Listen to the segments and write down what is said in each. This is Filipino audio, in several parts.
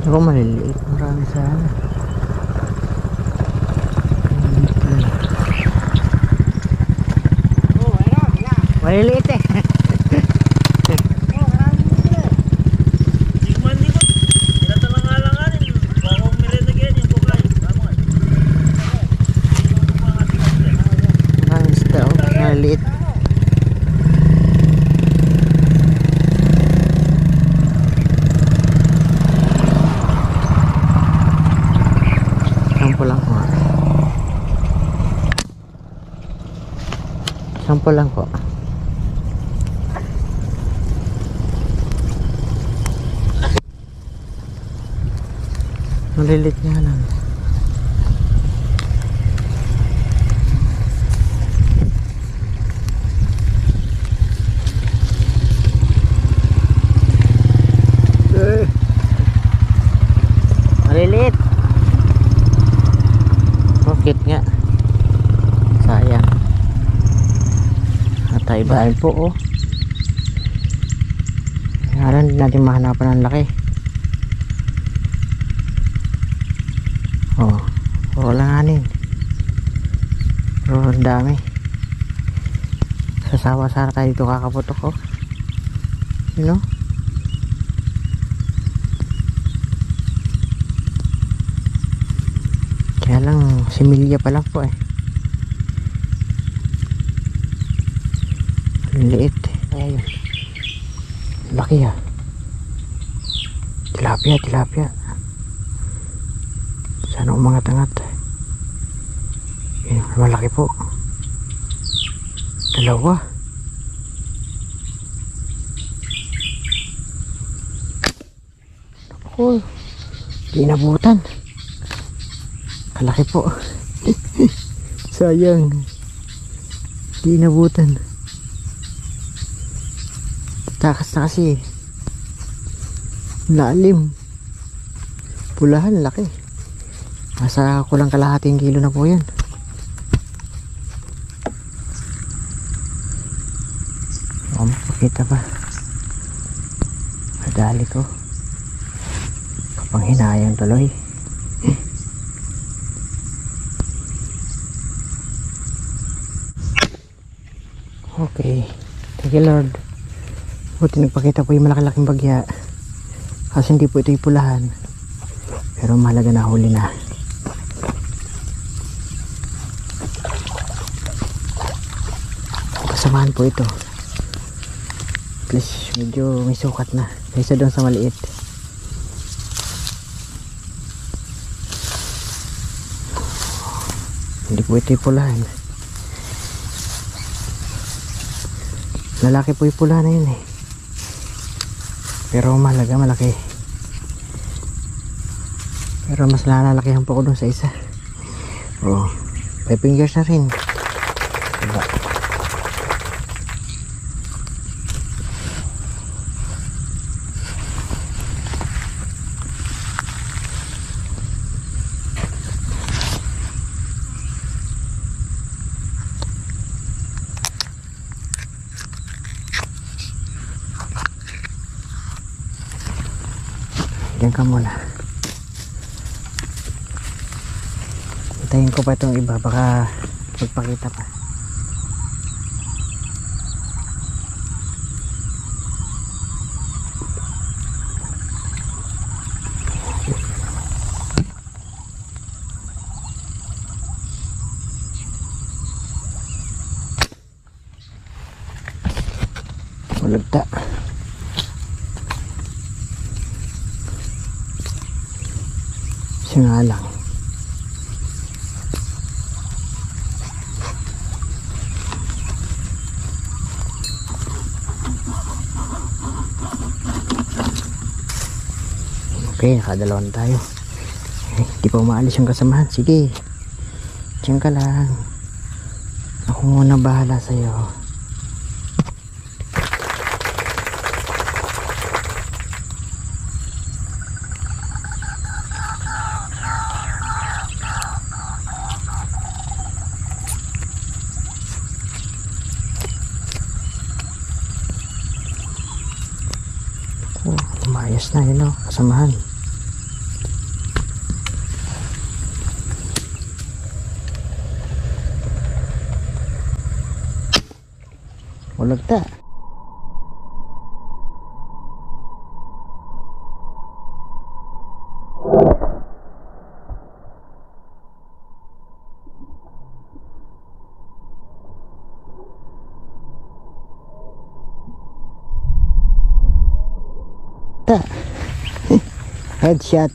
Ako maliliit. Marami sana. Maliliit eh. Maliliit. Sample lang po. Sample lang po. Malilit nga lang. Malilit. Bakit nga? Sayang. Natay-bahan po oh. Kaya hindi natin mahanapan ng laki. Oh, wala nganin. Pero ang dami. Sasawa-sara tayo dito kakaputok oh. You know? Kaya lang similya pa lang po eh. Ang liit. Ayun. Laki ah. Tilapia, tilapia. Sana umangat-angat. Yun, malaki po. Dalawa. Ako, dinabutan. Kalaki po. Sayang. Dinabutan. Takas na kasi. Lalim. Pulahan, laki. Nasa kulang kalahating kilo na po yan. Makita pa. Madali ko. Kapanghinayang tuloy. Okay. Thank you Lord. Buti nagpakita po yung malaki-laking bagya. Kasi hindi po ito ipulahan. Pero mahalaga na huli na. Kasamahan po ito. At least medyo may sukat na kaysa doon sa maliit. Hindi po ito ipulahan. Lalaki po ipulahan na yun eh. Pero mahalaga malaki. Pero mas lalalakihan po ko doon sa isa. Oh, 5 fingers na rin. Diba? Diyan ka muna. Hintayin ko pa itong iba, baka magpakita pa. Ulagta. Siya nga lang. Okay, nakadalawan tayo. Hindi pa umaalis yung kasamahan. Sige, diyan ka lang. Ako muna bahala sa'yo. Umayos na yun o, kasamahan. kulagta. Headshot.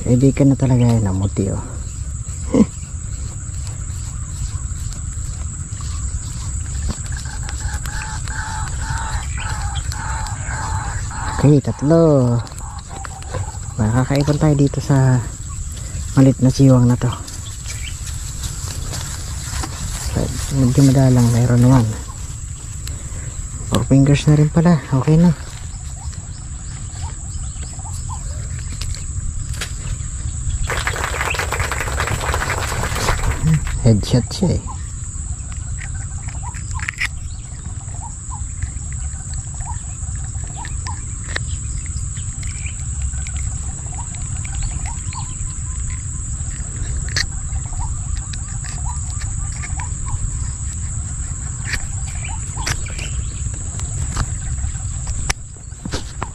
Ready ka na talaga yun, namuti oh. Okay, tatlo. Makakaipon tayo dito sa malit na siwang na to. Medyo madalang, mayroon naman 4 fingers na rin pala. Okay na. Headshot siya eh.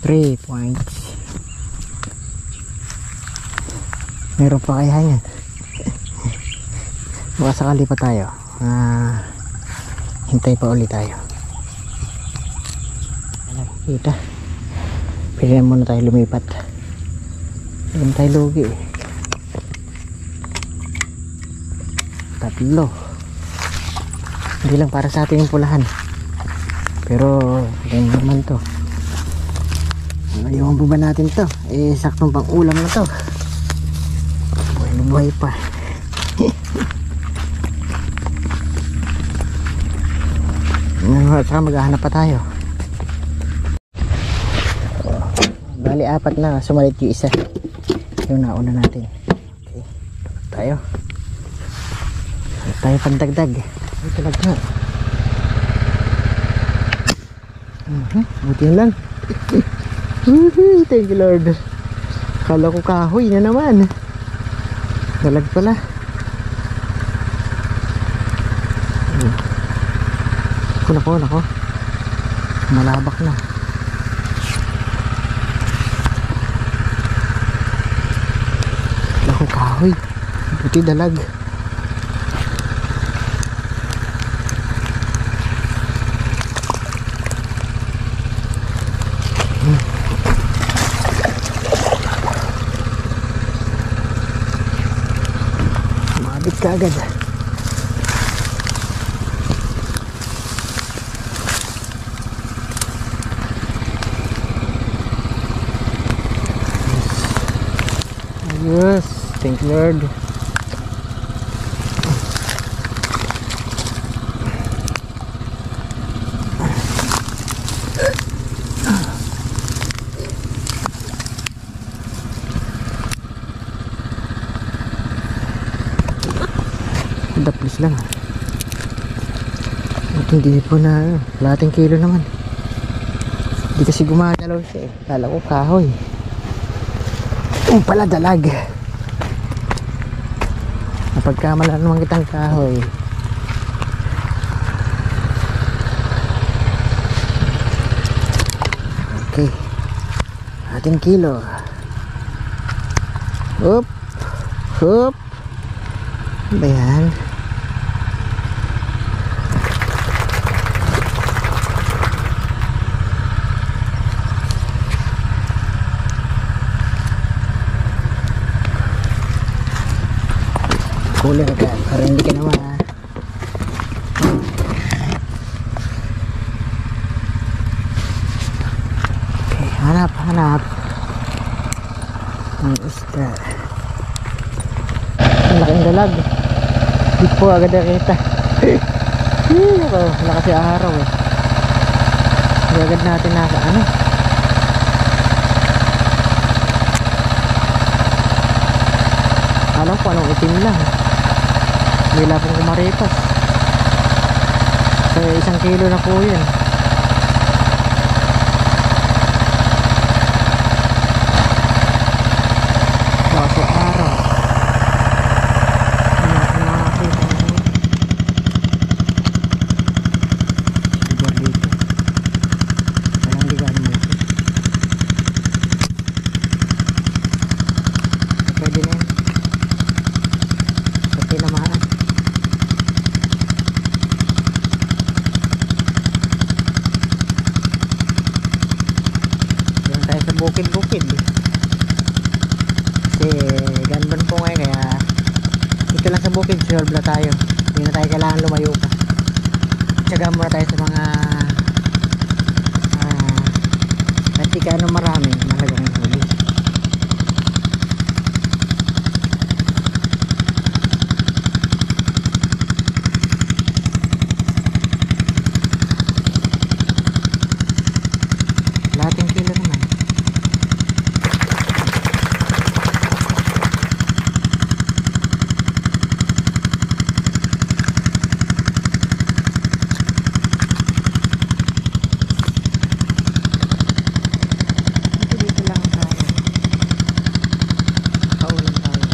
Three points. Meron pa kaya yan? Baka sakali pa tayo. Hintay pa ulit tayo. Kita. Pwede na muna tayo lumipat. Hindi tayo lugi eh. Tatlo. Hindi lang para sa ating pulahan. Pero ganyan naman to. Yung buba natin to eh, saktong pang ulam na to. Buhay pa. Saka maghahanap pa tayo. Bali 4 na, sumalit yung isa. Yung nauna natin. Okay, tayo pandagdag. Ay talaga. Buti lang. Thank you Lord. Kala ko kahoy na naman. Dalag pala. Nako. Malabak na. Kala ko kahoy. Buti dalag. Agad. Yes, thank you Lord. Please lang. At hindi po na lating kilo naman. Hindi kasi gumagalaw siya eh. Kala ko kahoy. Pala dalag. Napagkamala naman kitang kahoy. Okay. Ating kilo. Hop. Ano ba yan? Kulang ka para hindi ka naman okay, hanap ang isda. Ang laking dalag. Di po agad nakita. Wala kasi araw eh. Di agad natin nasa ano. Alam ko anong itim lang. Wala pong kumaripas. So 1 kilo na po yun. Kaso araw. bukid-bukid kasi ganban po ngayon, kaya dito lang sa bukid solve na tayo, hindi na tayo kailangan lumayo pa. Tsaga muna tayo sa mga at di ka marami malagang huli. Lating kilo naman. Dito lang tayo. Kaulan tayo.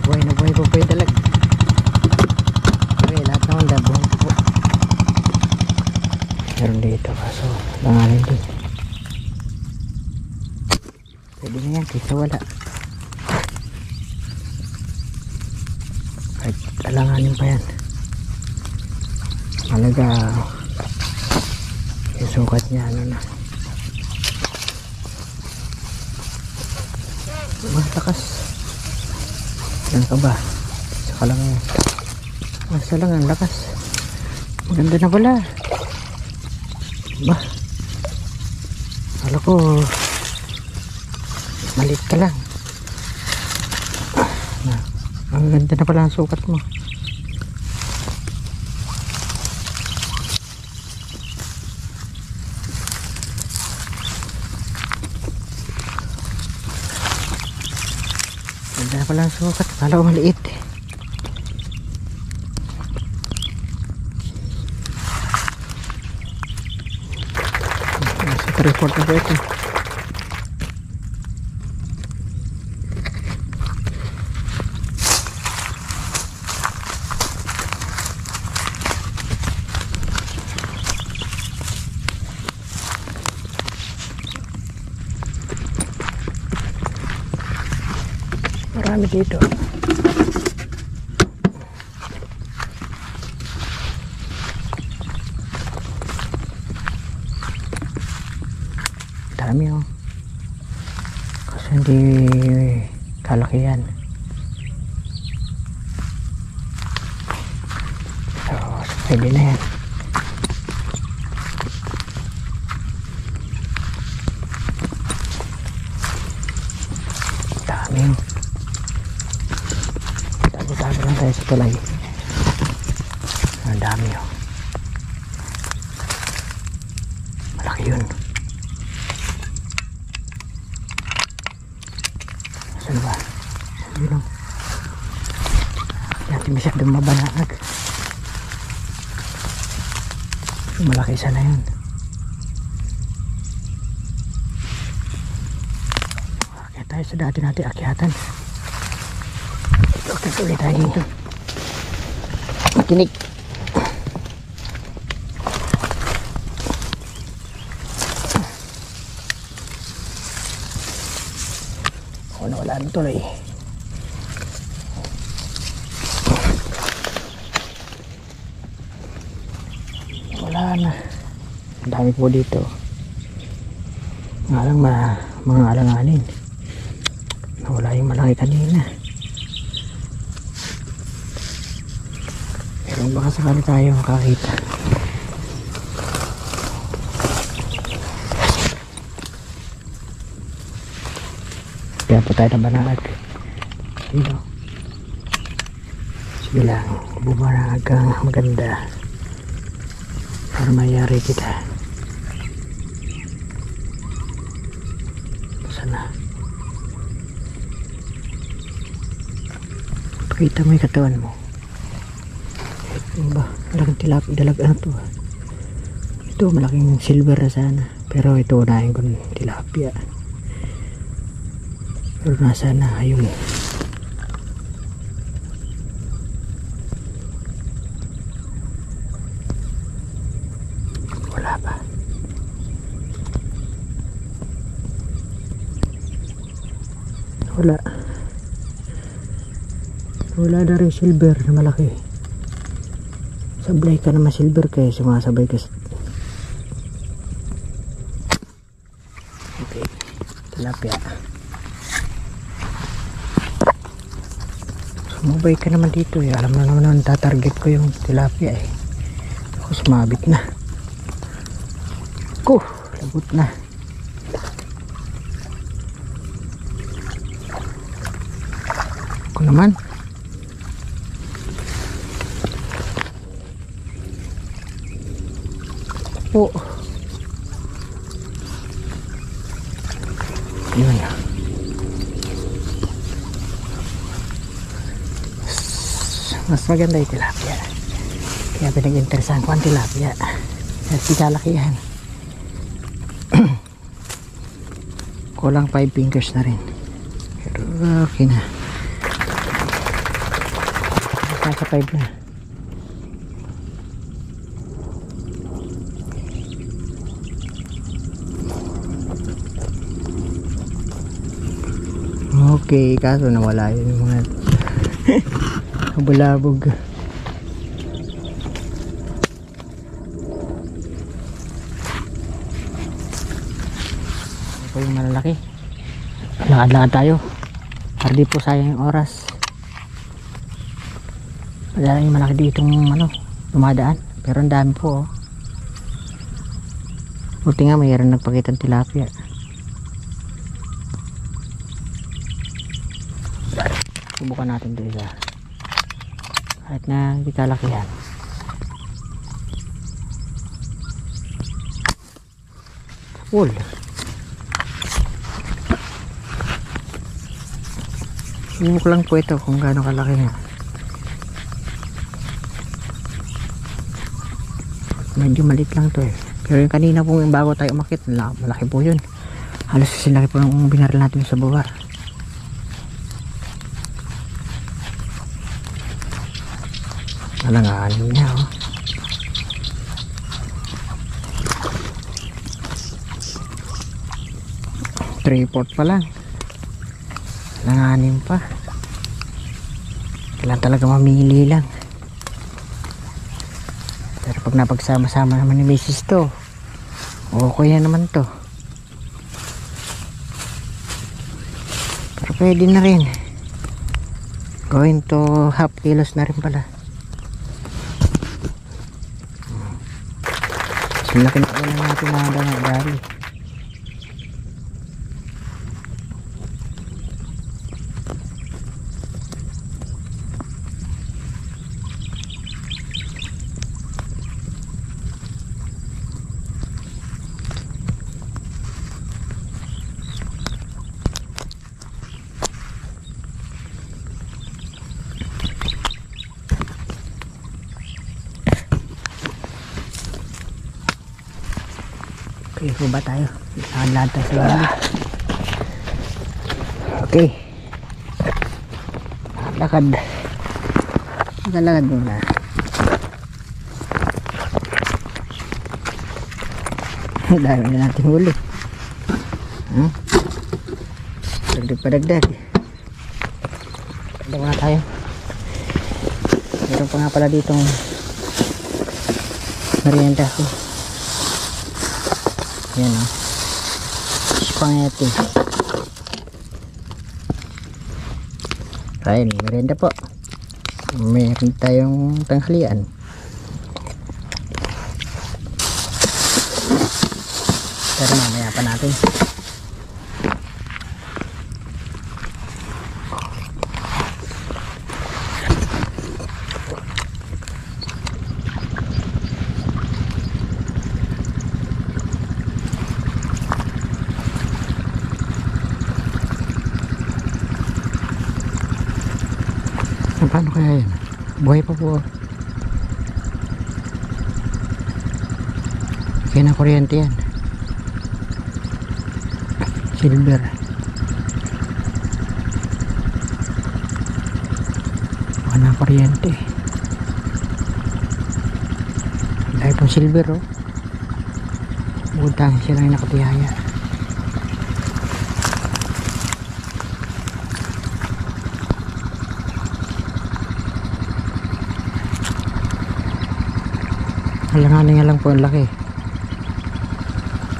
Buhay na buhay po po yung dalag. Okay, lahat naman dabong po. Meron dito kaso langanin din. Pwede na yan kaysa wala. Kahit alanganin pa yan. Malaga yung sukat niya ano na. Malakas. Yan ka ba? Saka lang yan. Basta lang ang lakas. Maganda na pala. Ba? Kala ko malit ka lang. Ang ganda na pala ang sukat mo. Ganda na pala ang sukat. Kala ko maliit. Nasa report na po ito. Marami dito. Dami oh. Kasi hindi kalakihan. So, pwede na yan. Dami oh. Tago-tago lang tayo sa tulay. Ang dami oh. Malaki yun. Saan ba? Sabi lang. Natin masyadong mabanaag. Malaki sana yun. Kaya tayo sa dati natin akyatan. Okay, tuloy tayo dito. Makinig. O, nawala na tuloy. Wala na. Ang dami po dito. Nga lang mga alanganin. Nawala yung malaki kanina. Pero baka sakali tayo makakita. Kaya po tayo ng banag. Dito. Sige lang. Bumanag kang maganda. Para mayari kita. Sana. Pakita mo yung katawan mo. Ano ba? Malaking tilapia. Dalag ano to. Ito malaking silver na sana. Pero ito unahin ko ng tilapia. Pero nasa na yung wala pa. Wala na rin silver na malaki. Sablay ka naman silver kaya sumasabay ka. Okay, tilapia. Sumabay ka naman dito eh. Alam na naman tatarget ko yung tilapia eh. Ako sumabit na. Labot na. Ako naman. Yun. Mas maganda yung tilapia. Kaya pinag-interesan ko ang tilapia. At kalakihan. Kulang 5 fingers na rin. Pero okay na. Sa 5 na. Okay, kaso nawala yun yung mga kabulabog. Ito yung malalaki. Lakad-lakad tayo. Hindi po sayang yung oras. Wala yung malaki ditong dumadaan. Pero ang dami po oh. Buti nga mayroon nagpakitang tilapia. Subukan natin ito isa. Kahit na hindi kalakihan. Full. Subuk lang po ito kung gaano kalaki na. Medyo maliit lang to eh. Pero yung kanina po yung bago tayo umakit, malaki po yun. Halos sinlaki po ng binaril natin sa baba. Alanganin niya oh. Tripod pa lang. Alanganin pa. Kailan talaga mamili lang. Pero pag napagsama-sama naman ni Mrs. to, okay na naman to. Pero pwede na rin. Going to half kilos na rin pala. Laki na ulan natin mga dangadari. Okay, kuba tayo. Lakad tayo sa labi. Okay. Lakad. Lakad muna. Dami na natin huli. Dagdag pa dagdag. Dagdag na tayo. Meron pa nga pala ditong merienda ko. Yan o. Spaghetti. Ayun, merienda po. Meron tayong tanghalian. Pero mamaya pa natin. Paano kaya yan? Buhay pa po. Kaya na kuryente yan. silver. Baka na kuryente. Dahil pong silver oh. Bukod siya lang yung nakatihaya. Alanganin nga lang po ang laki.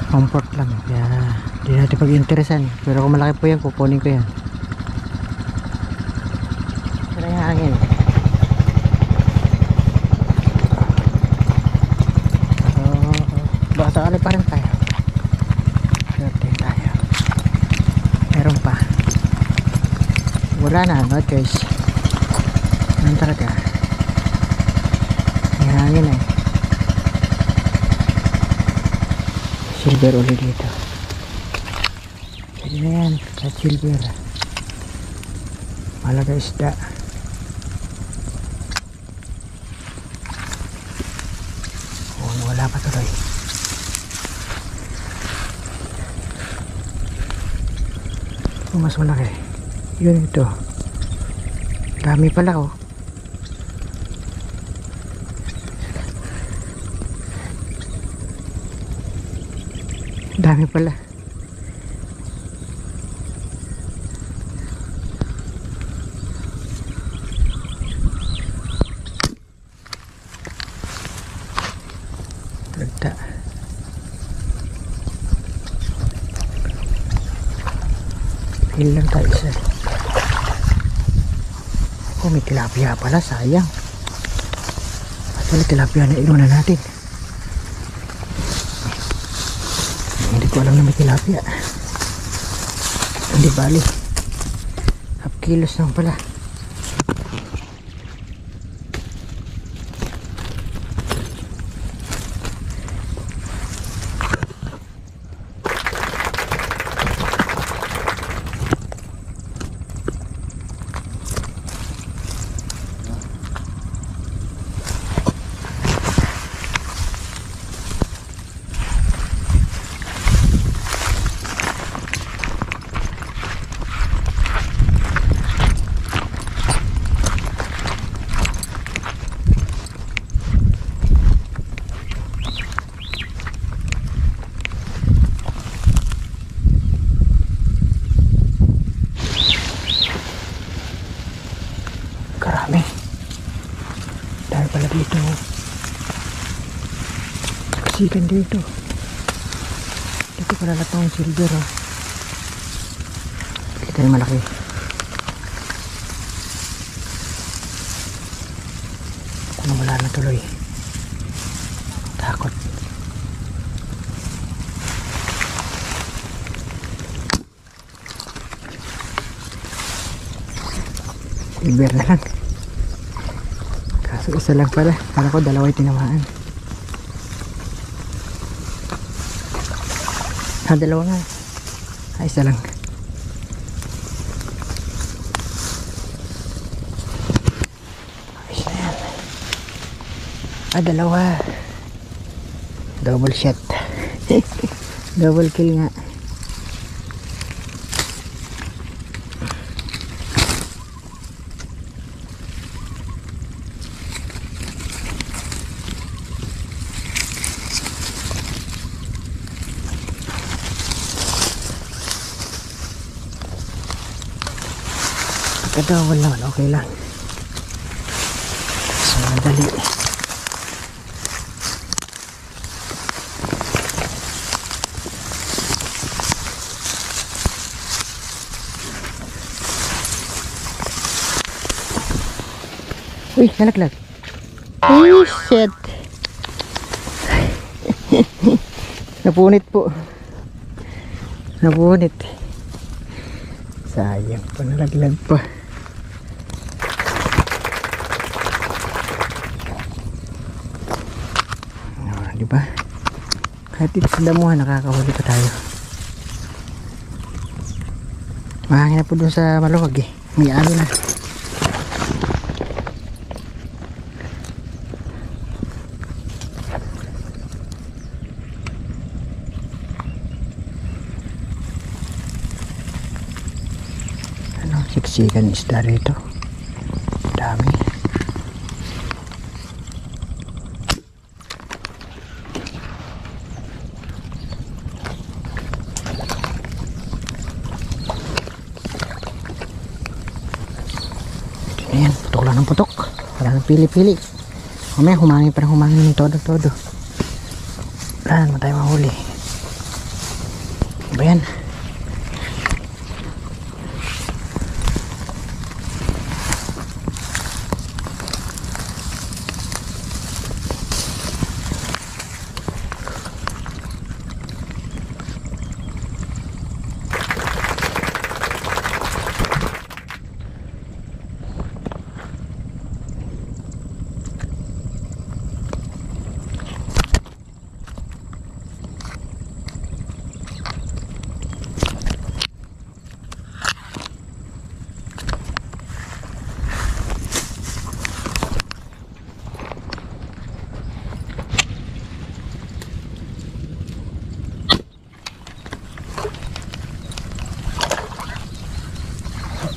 Comfort lang. Kaya hindi natin pag-interesan. Pero kung malaki po yan, kukunin ko yan. Pero yung hangin. So, baka sakali pa rin tayo. Swerte tayo. Meron pa. Wala na, no choice. Ganun talaga. May hangin eh. Silver ulit dito. Pwede na yan. Kahit silver. Malaga isda. Wala pa tuloy. Mas malaki. Yun ito. Dami pala oh. Dami pala. Ganda. Pil lang tayo isa. Oh, may tilapia pala. Sayang. Actually, tilapia na inunan natin. Hindi ko alam na may tilapia. Hindi bali. Half kilos lang pala. Karami. Dahil pala dito. Kasikan dito. Dito pala lahat ng silver oh. Kita yung malaki. Kung wala na tuloy. Takot. Silver na lang. Kaso isa lang pala. Kala ko dalawa yung tinamaan. Dalawa nga. Isa lang. Isa yan. Dalawa. Double shot. Double kill nga. Kadawal naman, okay lang. So, madali. Uy, nalaglag. Uy, shit. Napunit po. Napunit. Sayang pa, nalaglag pa. Diba? Kahit dito sa damuhan nakakahuli pa tayo. Mahangin na po dun sa maluwag eh. May alo na. siksikan isda rito. Dami. Ayan, putok lang ng putok. Wala nang pili-pili. Mamaya humangin pa ng humangin ng todo-todo. Wala naman tayo mahuli. Ba yan?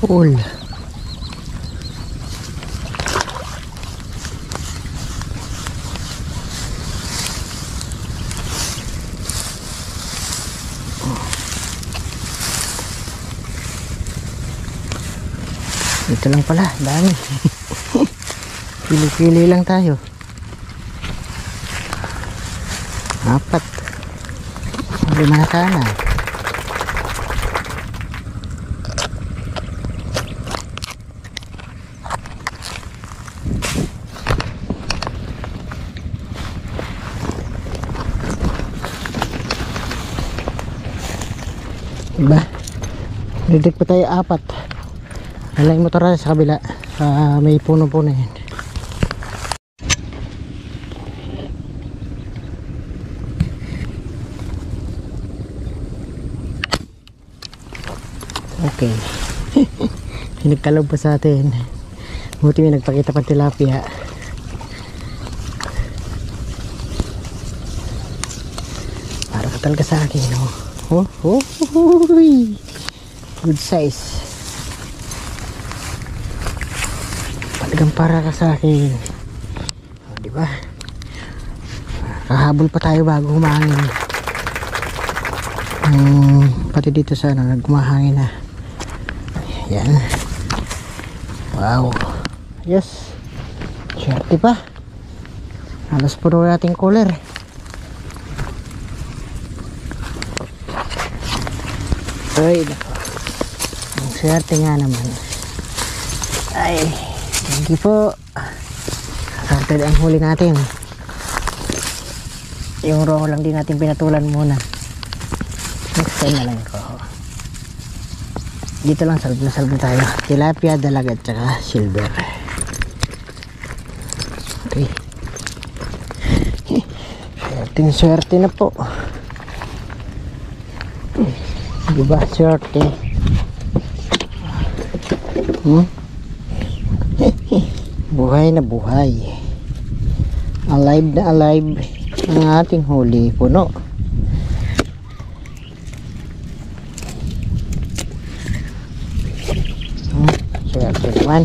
Pool. Ito lang pala, dami. Pili-pili lang tayo. 4. 5 na sana. Diba? Didik pa tayo 4. Alay motor sa kabila. May puno-puno yan. Okay. Pinagkalob pa sa atin. Buti may nagpakita pang tilapia. Para ka talaga sa akin, no? Oh, oh, oh, good size. Talagang para ka sa akin. Oh, diba? Kahabol pa tayo bago humangin. Pati dito sa nagumahangin na. Yan. Wow. Yes. Swerte pa. Halos puno nating cooler. Ay, ang swerte nga naman. Ay, thank you po. Started ang huli natin. Yung roho lang din natin pinatulan muna. Next time na lang yung roho. Dito lang salb na tayo. Tilapia, dalaga at saka silver. Okay. Swerte na po. Diba, swerte. Buhay na buhay. Alive na alive ang ating huli puno. Swerte naman.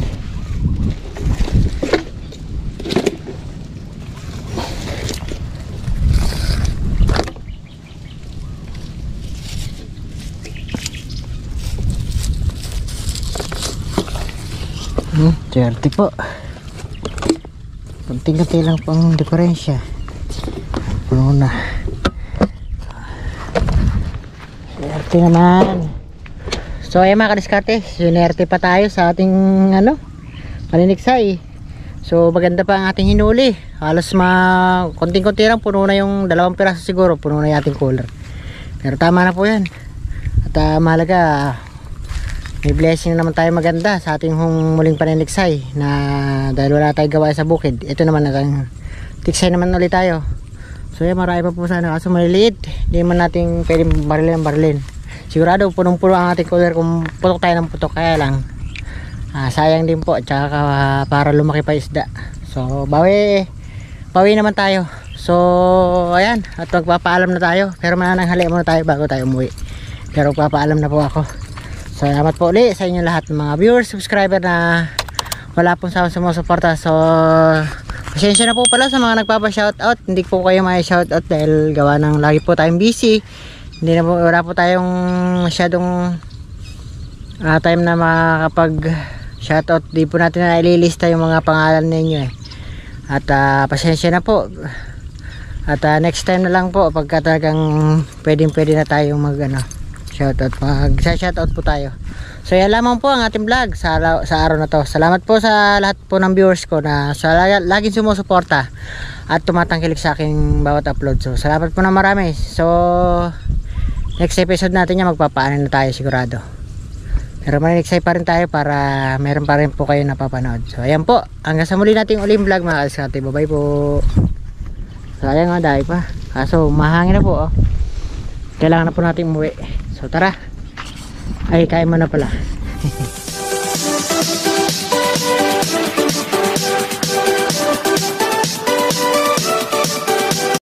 Swerte po. Kunting-kunti lang pang diferensya. Puno na. Swerte naman. So ayan mga kadiskarte, swerte pa tayo sa ating paniniksay. So maganda pa ang ating hinuli. Halos konting-kunti lang, puno na yung 2 piraso siguro, puno na yung ating cooler. Pero tama na po yan. At mahalaga, may blessing na naman tayo maganda sa ating muling paniniksay na dahil wala tayong gawa sa bukid. Ito naman tiksay naman ulit tayo. So yan, marami pa po sana kaso maliliit. Hindi man natin pwedeng barilin. Sigurado punong-puno ang ating cooler kung putok tayo ng putok. Kaya lang sayang din po, tsaka para lumaki pa isda. So bawi naman tayo. So ayan, at magpapaalam na tayo. Pero manananghali muna tayo bago tayo umuwi. Pero papaalam na po ako. Salamat po ulit sa inyo lahat ng mga viewers, subscriber na wala pong sumusuporta. So pasensya na po pala sa mga nagpapa-shoutout. Hindi po kayo may shoutout dahil gawa ng lagi po tayong busy. Hindi na po, wala po tayong masyadong time na makakapag shoutout. Di po natin na ililista yung mga pangalan ninyo eh. At pasensya na po. At next time na lang po pagka talagang pwede na tayong mag shoutout. Mag-shoutout po tayo. So yan lamang po ang ating vlog sa araw na to. Salamat po sa lahat po ng viewers ko na laging sumusuporta at tumatangkilik sa aking bawat upload. So salamat po na marami. So next episode natin yan, magpapaanin na tayo sigurado. Pero mag-excite pa rin tayo para meron pa rin po kayo napapanood. So ayan po, hanggang sa muli nating uling vlog mga kaliskate. Bye bye po. Sayang nga dahil pa, kaso mahangin na po kailangan na po natin umuwi. So tara, ay kain mo na pala.